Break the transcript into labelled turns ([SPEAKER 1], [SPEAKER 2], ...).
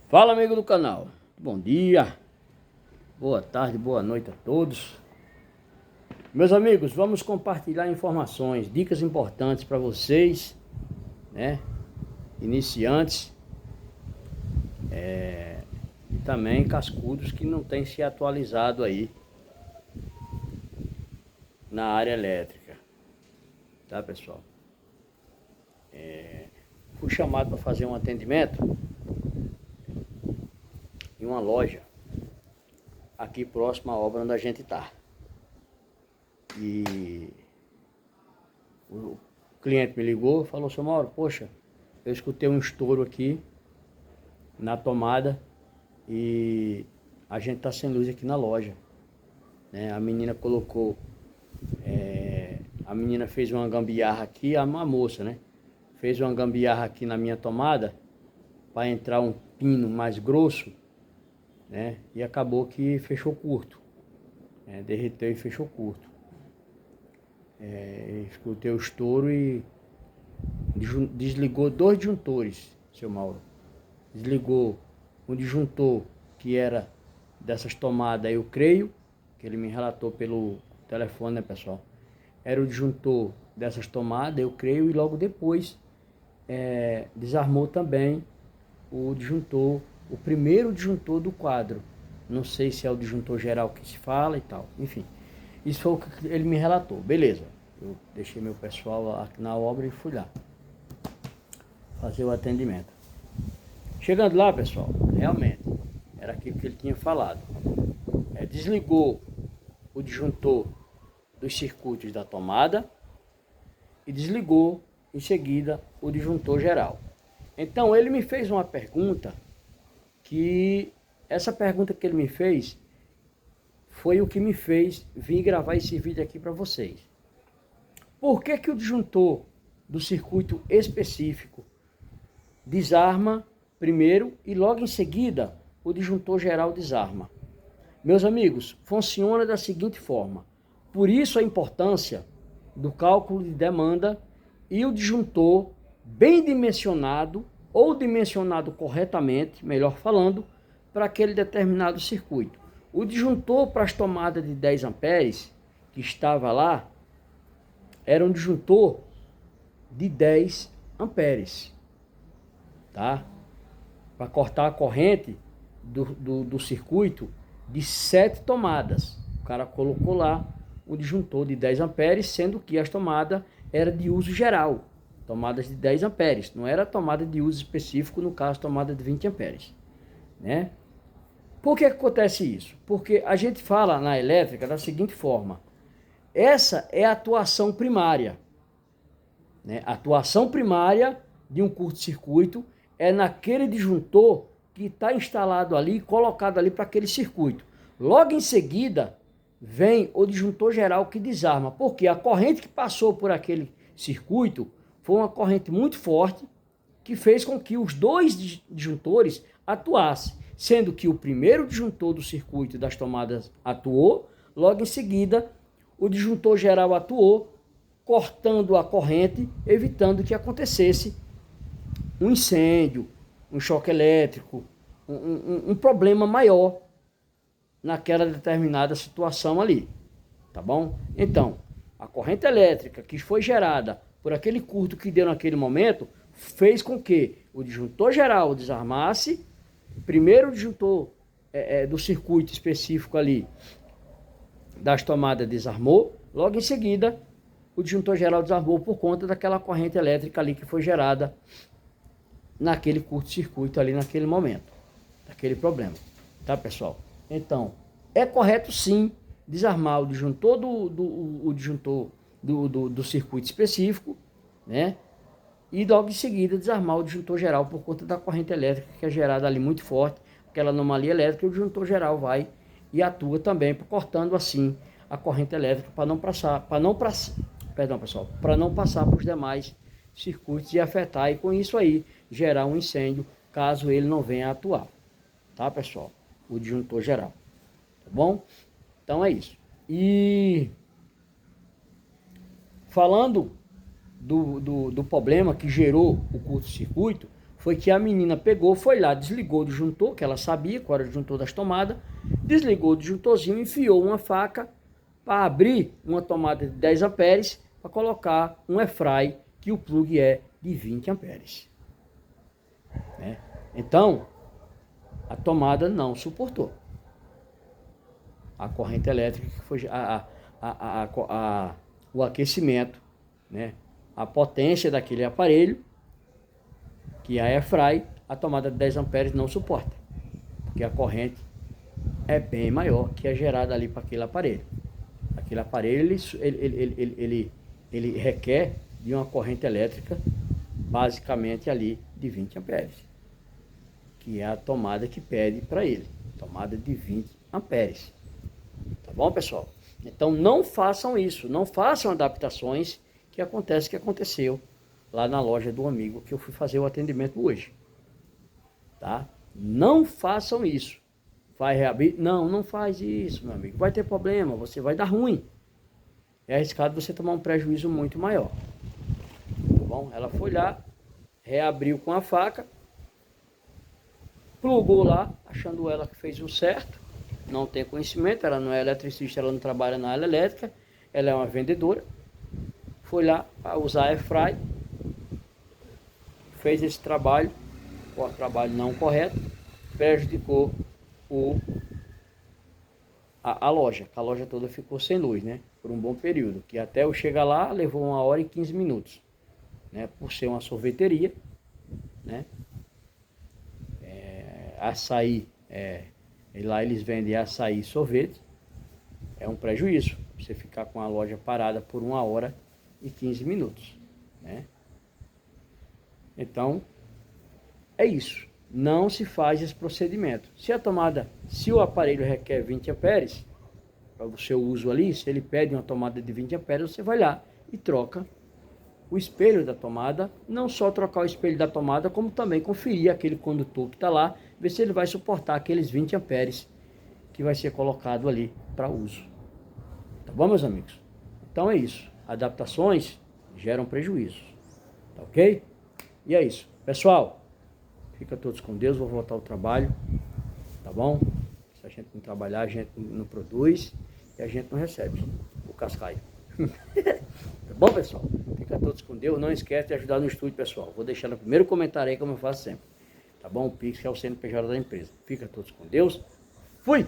[SPEAKER 1] Fala, amigo do canal, bom dia, boa tarde, boa noite a todos. Meus amigos, vamos compartilhar informações, dicas importantes para vocês, né, iniciantes e também cascudos que não têm se atualizado aí na área elétrica, tá, pessoal? Fui chamado para fazer um atendimento em uma loja aqui próximo à obra onde a gente está. E o cliente me ligou e falou: seu Mauro, poxa, eu escutei um estouro aqui na tomada e a gente tá sem luz aqui na loja, né? A menina colocou, a menina fez uma gambiarra aqui, a moça, né? Fez uma gambiarra aqui na minha tomada para entrar um pino mais grosso, né? E acabou que fechou curto, né? Derreteu e fechou curto. Escutei o estouro e desligou dois disjuntores, seu Mauro. Desligou um disjuntor que era dessas tomadas, eu creio, que ele me relatou pelo telefone, né, pessoal? Era o disjuntor dessas tomadas, eu creio, e logo depois desarmou também o disjuntor, o primeiro disjuntor do quadro. Não sei se é o disjuntor geral que se fala e tal, enfim. Isso foi o que ele me relatou. Beleza, eu deixei meu pessoal aqui na obra e fui lá fazer o atendimento. Chegando lá, pessoal, realmente era aquilo que ele tinha falado. Desligou o disjuntor dos circuitos da tomada e desligou em seguida o disjuntor geral. Então ele me fez uma pergunta, que essa pergunta que ele me fez foi o que me fez vir gravar esse vídeo aqui para vocês. Por que que o disjuntor do circuito específico desarma primeiro e logo em seguida o disjuntor geral desarma? Meus amigos, funciona da seguinte forma. Por isso a importância do cálculo de demanda e o disjuntor bem dimensionado ou dimensionado corretamente, melhor falando, para aquele determinado circuito. O disjuntor para as tomadas de 10 amperes que estava lá era um disjuntor de 10 amperes, tá? Para cortar a corrente do circuito de 7 tomadas. O cara colocou lá o disjuntor de 10 amperes, sendo que as tomadas eram de uso geral. Tomadas de 10 amperes, não era tomada de uso específico, no caso, tomada de 20 amperes, né? Por que acontece isso? Porque a gente fala na elétrica da seguinte forma: essa é a atuação primária, né? A atuação primária de um curto-circuito é naquele disjuntor que está instalado ali, colocado ali para aquele circuito. Logo em seguida, vem o disjuntor geral que desarma, porque a corrente que passou por aquele circuito foi uma corrente muito forte que fez com que os dois disjuntores atuassem, sendo que o primeiro disjuntor do circuito das tomadas atuou, logo em seguida o disjuntor geral atuou, cortando a corrente, evitando que acontecesse um incêndio, um choque elétrico, um problema maior naquela determinada situação ali, tá bom? Então, a corrente elétrica que foi gerada por aquele curto que deu naquele momento fez com que o disjuntor geral desarmasse, primeiro o disjuntor do circuito específico ali das tomadas desarmou, logo em seguida o disjuntor geral desarmou por conta daquela corrente elétrica ali que foi gerada naquele curto-circuito ali naquele momento, daquele problema, tá, pessoal? Então, é correto sim desarmar o disjuntor do circuito específico, né? E logo em seguida desarmar o disjuntor geral por conta da corrente elétrica que é gerada ali muito forte, aquela anomalia elétrica, e o disjuntor geral vai e atua também, cortando assim a corrente elétrica para não passar, para não passar para os demais circuitos e afetar, e com isso aí gerar um incêndio caso ele não venha a atuar, tá, pessoal? O disjuntor geral, tá bom? Então é isso. E falando do problema que gerou o curto-circuito, foi que a menina pegou, foi lá, desligou o disjuntor, que ela sabia qual era o disjuntor das tomadas, desligou o disjuntorzinho, enfiou uma faca para abrir uma tomada de 10 amperes para colocar um airfry, que o plug é de 20 amperes. Né? Então, a tomada não suportou a corrente elétrica, que foi o aquecimento, né? A potência daquele aparelho, que é a airfry, a tomada de 10 amperes não suporta, porque a corrente é bem maior que a gerada ali para aquele aparelho. Aquele aparelho ele requer de uma corrente elétrica basicamente ali de 20 amperes, que é a tomada que pede para ele, tomada de 20 amperes. Tá bom, pessoal? Então não façam isso, não façam adaptações que aconteceu lá na loja do amigo que eu fui fazer o atendimento hoje. Tá? Não façam isso. Vai reabrir? Não, não faz isso, meu amigo. Vai ter problema, você vai dar ruim. É arriscado você tomar um prejuízo muito maior. Tá bom? Ela foi lá, reabriu com a faca, plugou lá, achando ela que fez o certo. Não tem conhecimento, ela não é eletricista, ela não trabalha na área elétrica, ela é uma vendedora. Foi lá para usar airfry, fez esse trabalho, o trabalho não correto, prejudicou a loja. A loja toda ficou sem luz, né? Por um bom período, que até eu chegar lá levou 1 hora e 15 minutos, né? Por ser uma sorveteria, né? Açaí, lá eles vendem açaí e sorvete, é um prejuízo você ficar com a loja parada por 1 hora e 15 minutos, né? Então, é isso. Não se faz esse procedimento. Se o aparelho requer 20 amperes, para o seu uso ali, se ele pede uma tomada de 20 amperes, você vai lá e troca o espelho da tomada. Não só trocar o espelho da tomada, como também conferir aquele condutor que está lá, ver se ele vai suportar aqueles 20 amperes que vai ser colocado ali para uso. Tá bom, meus amigos? Então é isso. Adaptações geram prejuízos. Tá ok? E é isso. Pessoal, fica todos com Deus. Vou voltar ao trabalho. Tá bom? Se a gente não trabalhar, a gente não produz e a gente não recebe o cascaio. Tá bom, pessoal? Fica todos com Deus. Não esquece de ajudar no estúdio, pessoal. Vou deixar no primeiro comentário aí, como eu faço sempre. Tá bom? O Pix, que é o CNPJ da empresa. Fica todos com Deus. Fui!